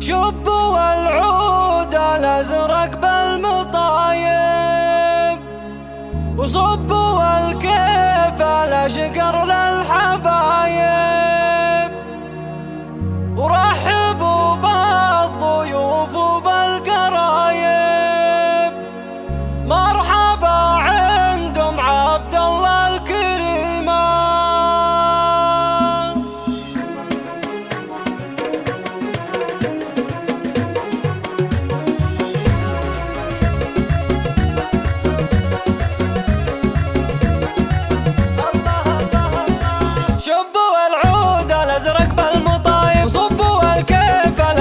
شبوا العود الازرق بالمطايب، وصبوا الكيف الاشقر للحبايب، ورحبوا بالضيوف وبالقرايب. مرحبا عندهم عبد الله الكريمة.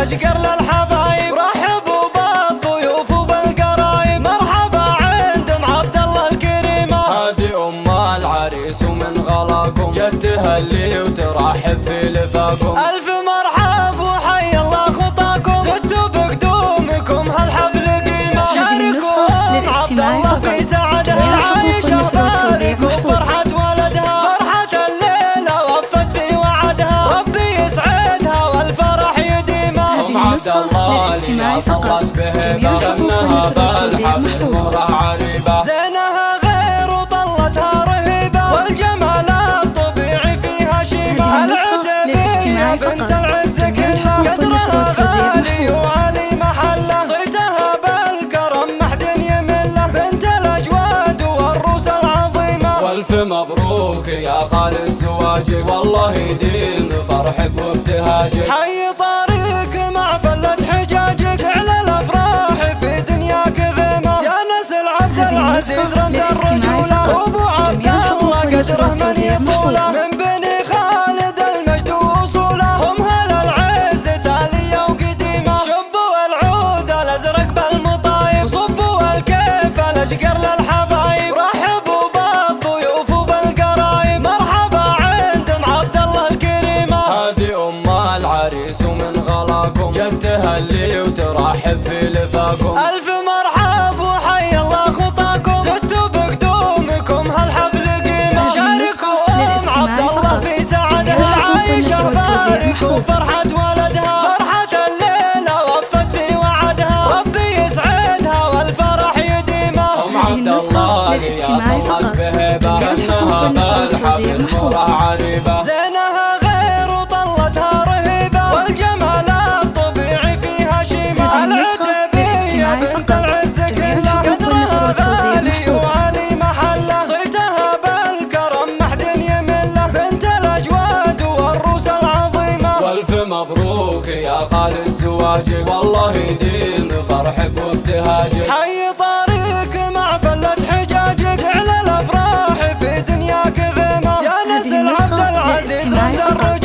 اشقر للحبايب، رحبوا بالضيوف وبالقرايب. مرحبا عندهم عبد الله الكريمة. هذه ام العريس ومن غلاكم جت تهلي وترحب في لفاكم. الف مرحب وحي الله خطاكم، زدتوا بقدومكم هالحفل قيمة. شاركوا ام عبد الله في سعدها، عايشة باركوا فرحة ولدها. فرحة الليلة وفت في وعدها، ربي يسعدها والفرح يديمه. عبد الله اللي طلت بهبة، كأنها بالحفل مهرة عريبة. زينها غير وطلتها رهيبة، والجمال الطبيعي فيها شيمة. العتبية بنت العز كلها، قدرها غالي وعلي محله. صيتها بالكرم محد يمله، بنت الاجواد والروس العظيمة. والف مبروك يا خالد زواجك، والله يديم فرحك وابتهاجك. حي طريق مع فلة حجاجك، على الافراح في دنياك غيمة. يا نسل عبد العزيز رمز الرجولة، وابو عبد الله قدره من يطوله. من بني خالد المجد وصوله، هم هل العز تالية وقديمة. شبوا العود الازرق بالمطايب، صبوا الكيف الاشقر للحبايب. رحبوا بالضيوف وبالقرايب، مرحبا عندهم عبد الله الكريمة. هذه ام العريس ومن غلاكم جت تهلي وترحب في لفاكم. الف مرحب وحي الله خطاكم، زدتوا بقدومكم هالحفل قيمة. شاركوا ام عبد الله في سعدها، عايشة باركوا فرحة ولدها. فرحة الليلة وفت في وعدها، ربي يسعدها والفرح يديمه. ام عبد الله اللي طلت بهبة، كأنها بالحفل مهرة عريبة. زينها غير وطلتها رهيبة، والجمال الطبيعي فيها شيمة. العتبية بنت العز كلها، قدرها غالي وعلي محله. صيتها بالكرم محد يمله، بنت الاجواد والروس العظيمة. والف مبروك يا خالد زواجك، والله يديم فرحك وابتهاجك. حي طريق مع فلة حجاجك، على الافراح في دنياك غيمة. يا نسل عبد العزيز رمز الرجولة.